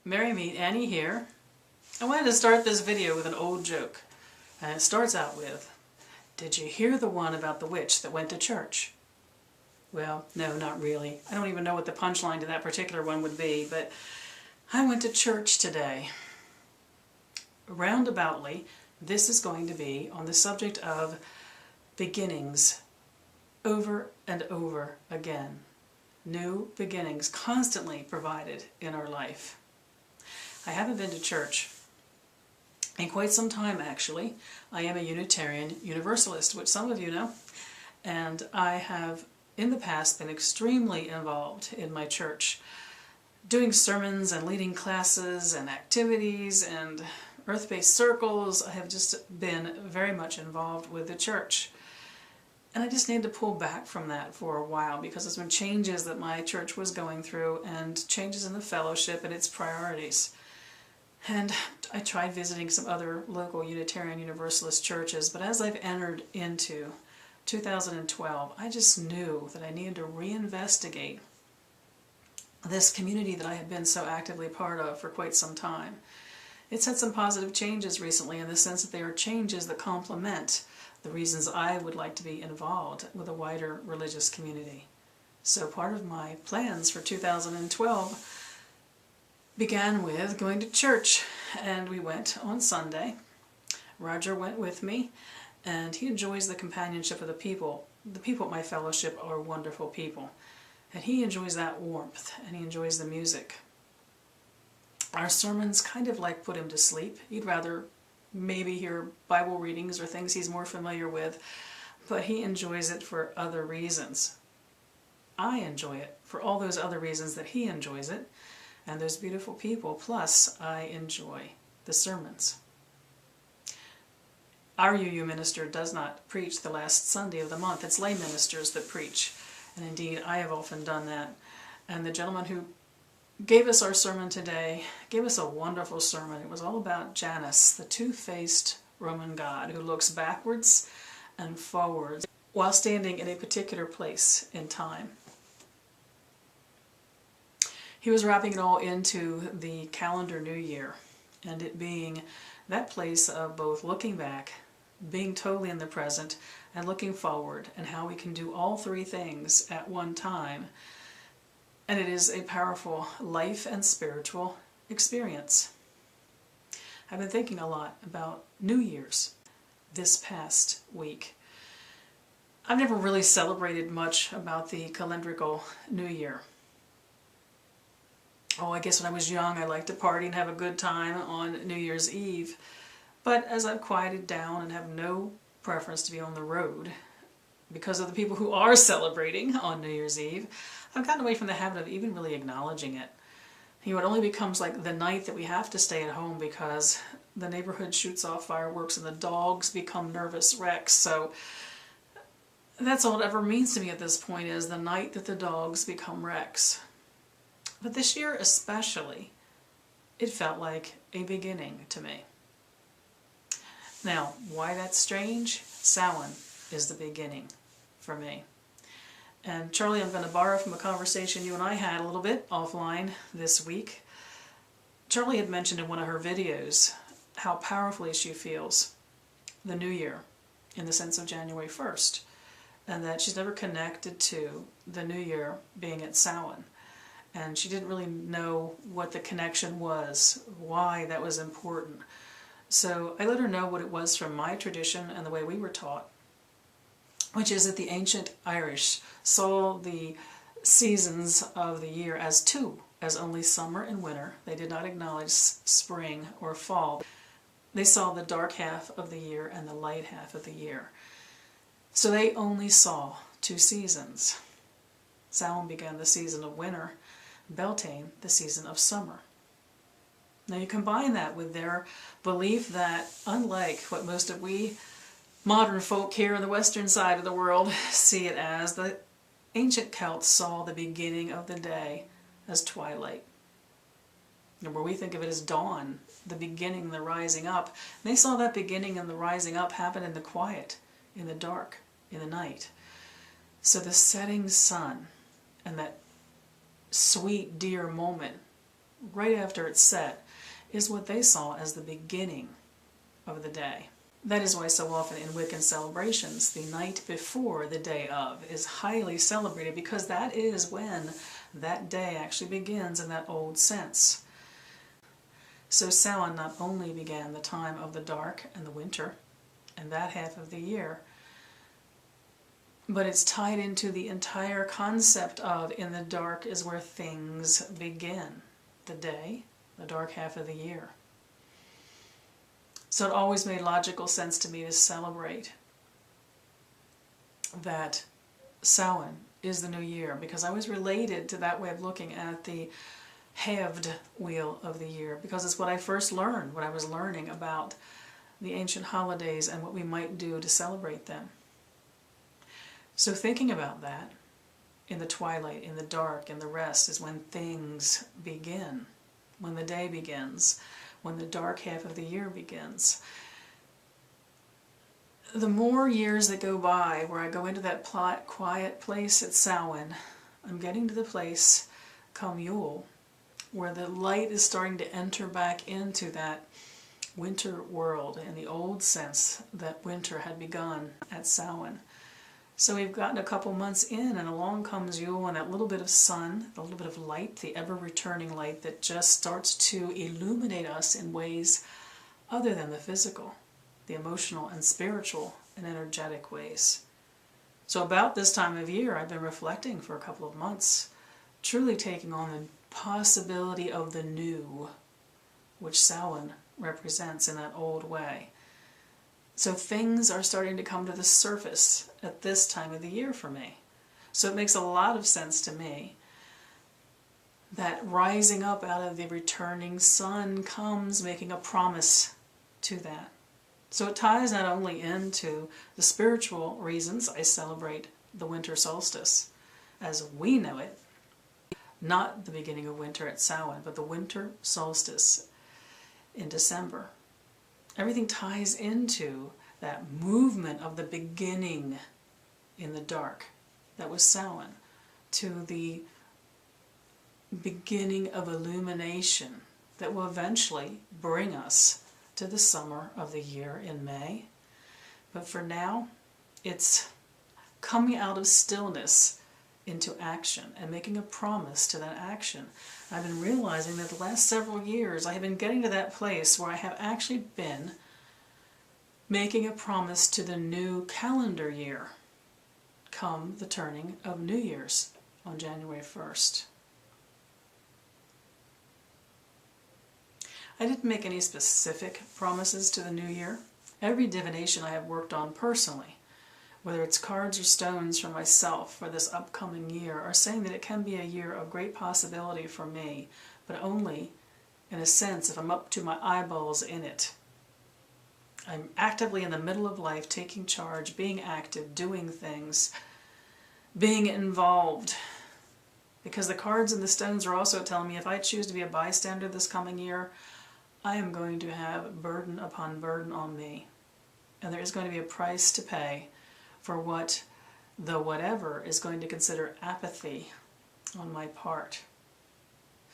Merry Meet Annie here. I wanted to start this video with an old joke. And it starts out with, did you hear the one about the witch that went to church? Well, no, not really. I don't even know what the punchline to that particular one would be, but I went to church today. Roundaboutly, this is going to be on the subject of beginnings over and over again. New beginnings constantly provided in our life. I haven't been to church in quite some time, actually. I am a Unitarian Universalist, which some of you know, and I have in the past been extremely involved in my church, doing sermons and leading classes and activities and earth-based circles. I have just been very much involved with the church. And I just need to pull back from that for a while because there's been changes that my church was going through and changes in the fellowship and its priorities. And I tried visiting some other local Unitarian Universalist churches, but as I've entered into 2012, I just knew that I needed to reinvestigate this community that I had been so actively part of for quite some time. It's had some positive changes recently in the sense that they are changes that complement the reasons I would like to be involved with a wider religious community. So part of my plans for 2012 began with going to church, and we went on Sunday. Roger went with me, and he enjoys the companionship of the people. The people at my fellowship are wonderful people, and he enjoys that warmth, and he enjoys the music. Our sermons kind of like put him to sleep. He'd rather maybe hear Bible readings or things he's more familiar with, but he enjoys it for other reasons. I enjoy it for all those other reasons that he enjoys it, and those beautiful people, plus I enjoy the sermons. Our UU minister does not preach the last Sunday of the month. It's lay ministers that preach, and indeed I have often done that. And the gentleman who gave us our sermon today gave us a wonderful sermon. It was all about Janus, the two-faced Roman god who looks backwards and forwards while standing in a particular place in time. He was wrapping it all into the calendar New Year, and it being that place of both looking back, being totally in the present, and looking forward, and how we can do all three things at one time. And it is a powerful life and spiritual experience. I've been thinking a lot about New Year's this past week. I've never really celebrated much about the calendrical New Year. Oh, I guess when I was young I liked to party and have a good time on New Year's Eve. But as I've quieted down and have no preference to be on the road because of the people who are celebrating on New Year's Eve, I've gotten away from the habit of even really acknowledging it. You know, it only becomes like the night that we have to stay at home because the neighborhood shoots off fireworks and the dogs become nervous wrecks. So that's all it ever means to me at this point, is the night that the dogs become wrecks. But this year especially, it felt like a beginning to me. Now, why that's strange? Samhain is the beginning for me. And Charlie, I'm going to borrow from a conversation you and I had a little bit offline this week. Charlie had mentioned in one of her videos how powerfully she feels the New Year in the sense of January 1st, and that she's never connected to the New Year being at Samhain. And she didn't really know what the connection was, why that was important. So I let her know what it was from my tradition and the way we were taught, which is that the ancient Irish saw the seasons of the year as two, as only summer and winter. They did not acknowledge spring or fall. They saw the dark half of the year and the light half of the year. So they only saw two seasons. Samhain began the season of winter, Beltane the season of summer. Now you combine that with their belief that, unlike what most of we modern folk here on the western side of the world see it as, the ancient Celts saw the beginning of the day as twilight. And where we think of it as dawn, the beginning, the rising up, they saw that beginning and the rising up happen in the quiet, in the dark, in the night. So the setting sun and that sweet, dear moment right after it's set, is what they saw as the beginning of the day. That is why so often in Wiccan celebrations, the night before the day of is highly celebrated, because that is when that day actually begins in that old sense. So Samhain not only began the time of the dark and the winter and that half of the year, but it's tied into the entire concept of in the dark is where things begin. The day, the dark half of the year. So it always made logical sense to me to celebrate that Samhain is the new year, because I was related to that way of looking at the halved wheel of the year, because it's what I first learned when I was learning about the ancient holidays and what we might do to celebrate them. So thinking about that, in the twilight, in the dark, in the rest, is when things begin, when the day begins, when the dark half of the year begins. The more years that go by where I go into that quiet place at Samhain, I'm getting to the place come Yule, where the light is starting to enter back into that winter world in the old sense that winter had begun at Samhain. So we've gotten a couple months in, and along comes Yule, and that little bit of sun, the little bit of light, the ever-returning light that just starts to illuminate us in ways other than the physical, the emotional and spiritual and energetic ways. So about this time of year, I've been reflecting for a couple of months, truly taking on the possibility of the new, which Samhain represents in that old way. So things are starting to come to the surface at this time of the year for me. So it makes a lot of sense to me that rising up out of the returning sun comes making a promise to that. So it ties not only into the spiritual reasons I celebrate the winter solstice as we know it, not the beginning of winter at Samhain, but the winter solstice in December. Everything ties into that movement of the beginning in the dark that was Samhain to the beginning of illumination that will eventually bring us to the summer of the year in May. But for now, it's coming out of stillness into action and making a promise to that action. I've been realizing that the last several years I have been getting to that place where I have actually been making a promise to the new calendar year come the turning of New Year's on January 1st. I didn't make any specific promises to the new year. Every divination I have worked on personally, whether it's cards or stones for myself for this upcoming year, are saying that it can be a year of great possibility for me, but only in a sense if I'm up to my eyeballs in it. I'm actively in the middle of life, taking charge, being active, doing things, being involved. Because the cards and the stones are also telling me if I choose to be a bystander this coming year, I am going to have burden upon burden on me. And there is going to be a price to pay for what the whatever is going to consider apathy on my part.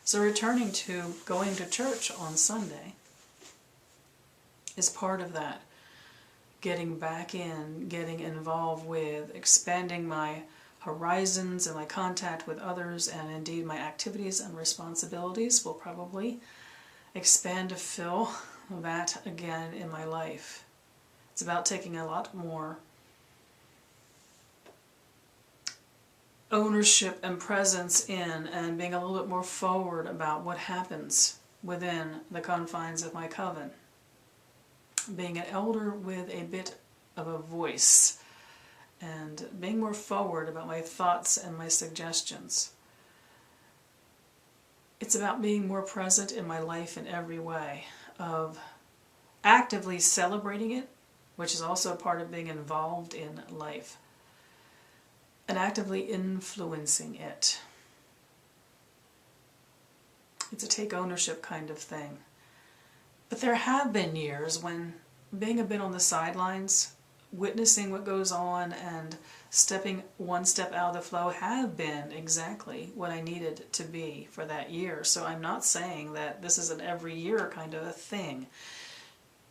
So returning to going to church on Sunday is part of that. Getting back in, getting involved with, expanding my horizons and my contact with others, and indeed my activities and responsibilities will probably expand to fill that again in my life. It's about taking a lot more ownership and presence in, and being a little bit more forward about what happens within the confines of my coven. Being an elder with a bit of a voice, and being more forward about my thoughts and my suggestions. It's about being more present in my life in every way, of actively celebrating it, which is also a part of being involved in life, and actively influencing it. It's a take ownership kind of thing. But there have been years when being a bit on the sidelines witnessing what goes on and stepping one step out of the flow have been exactly what I needed to be for that year. So I'm not saying that this is an every year kind of a thing.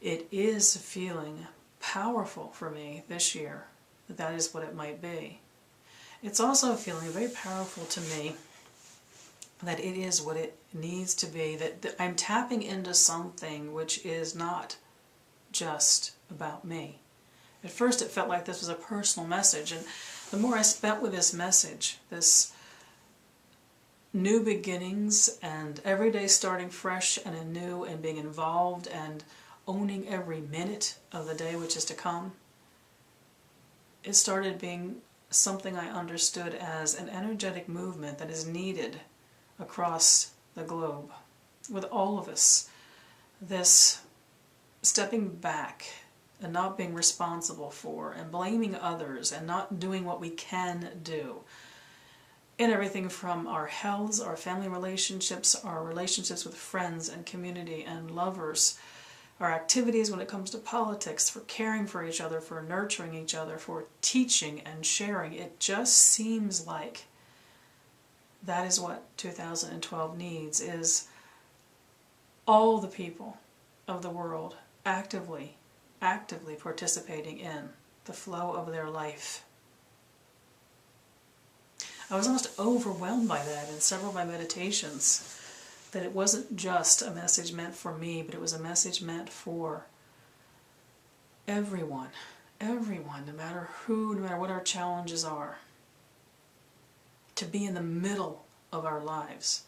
It is feeling powerful for me this year that is what it might be. It's also feeling very powerful to me that it is what it needs to be, that I'm tapping into something which is not just about me. At first it felt like this was a personal message, and the more I spent with this message, this new beginnings and every day starting fresh and anew and being involved and owning every minute of the day which is to come, it started being something I understood as an energetic movement that is needed across the globe with all of us. This stepping back and not being responsible for and blaming others and not doing what we can do in everything from our health, our family relationships, our relationships with friends and community and lovers, our activities when it comes to politics, for caring for each other, for nurturing each other, for teaching and sharing. It just seems like that is what 2012 needs, is all the people of the world actively participating in the flow of their life. I was almost overwhelmed by that in several of my meditations, that it wasn't just a message meant for me, but it was a message meant for everyone, no matter who, no matter what our challenges are, to be in the middle of our lives,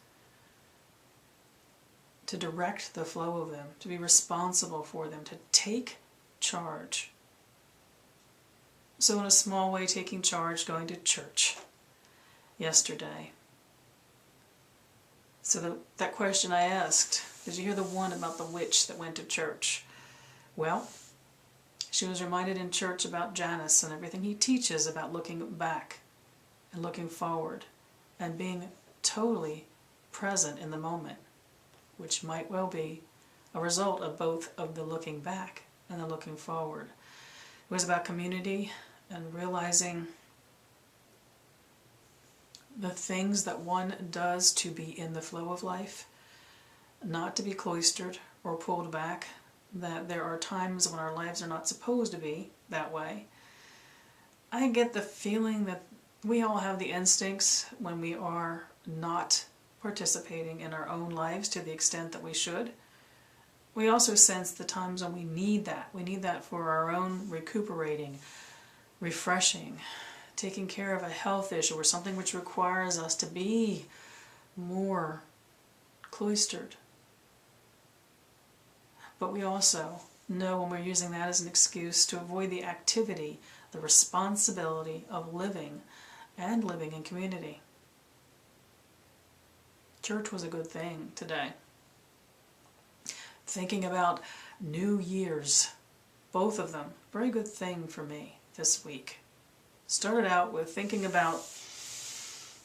to direct the flow of them, to be responsible for them, to take charge. So in a small way, taking charge, going to church yesterday. So that question I asked, did you hear the one about the witch that went to church? Well, she was reminded in church about Janus and everything he teaches about looking back and looking forward and being totally present in the moment, which might well be a result of both of the looking back and the looking forward. It was about community and realizing the things that one does to be in the flow of life, not to be cloistered or pulled back, that there are times when our lives are not supposed to be that way. I get the feeling that we all have the instincts when we are not participating in our own lives to the extent that we should. We also sense the times when we need that. We need that for our own recuperating, refreshing, taking care of a health issue or something which requires us to be more cloistered. But we also know when we're using that as an excuse to avoid the activity, the responsibility of living and living in community. Church was a good thing today. Thinking about New Year's, both of them, very good thing for me this week. Started out with thinking about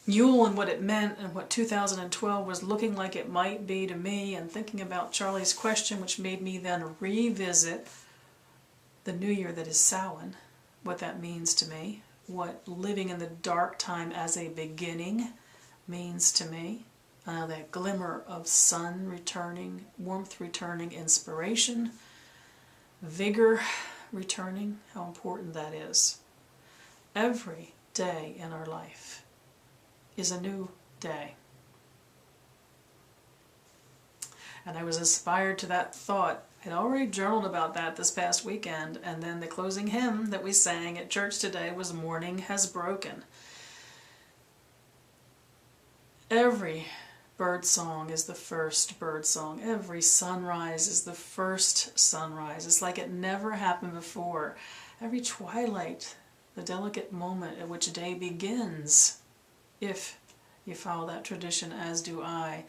Yule and what it meant and what 2012 was looking like it might be to me, and thinking about Charlie's question, which made me then revisit the new year that is Samhain, what that means to me, what living in the dark time as a beginning means to me, that glimmer of sun returning, warmth returning, inspiration, vigor returning, how important that is. Every day in our life is a new day. And I was inspired to that thought. I'd already journaled about that this past weekend, and then the closing hymn that we sang at church today was Morning Has Broken. Every bird song is the first bird song. Every sunrise is the first sunrise. It's like it never happened before. Every twilight, the delicate moment at which day begins, if you follow that tradition, as do I,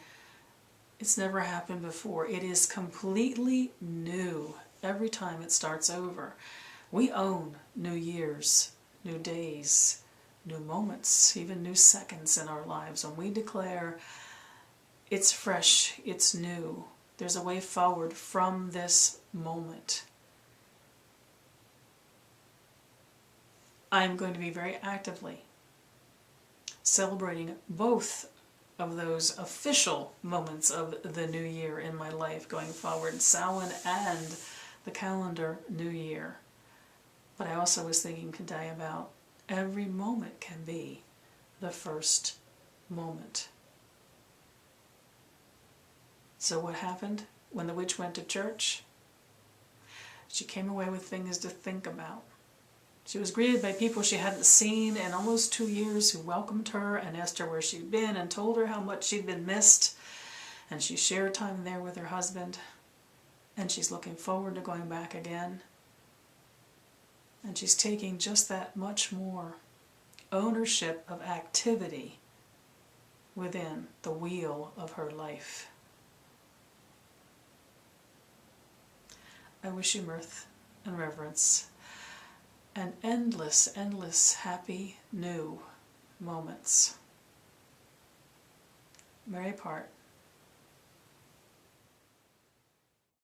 it's never happened before. It is completely new every time it starts over. We own new years, new days, new moments, even new seconds in our lives. When we declare it's fresh, it's new, there's a way forward from this moment. I'm going to be very actively celebrating both of those official moments of the new year in my life going forward, Samhain and the calendar new year. But I also was thinking today about every moment can be the first moment. So what happened when the witch went to church? She came away with things to think about. She was greeted by people she hadn't seen in almost 2 years who welcomed her and asked her where she'd been and told her how much she'd been missed. And she shared time there with her husband. And she's looking forward to going back again. And she's taking just that much more ownership of activity within the wheel of her life. I wish you mirth and reverence and endless, endless happy new moments. Mary Part.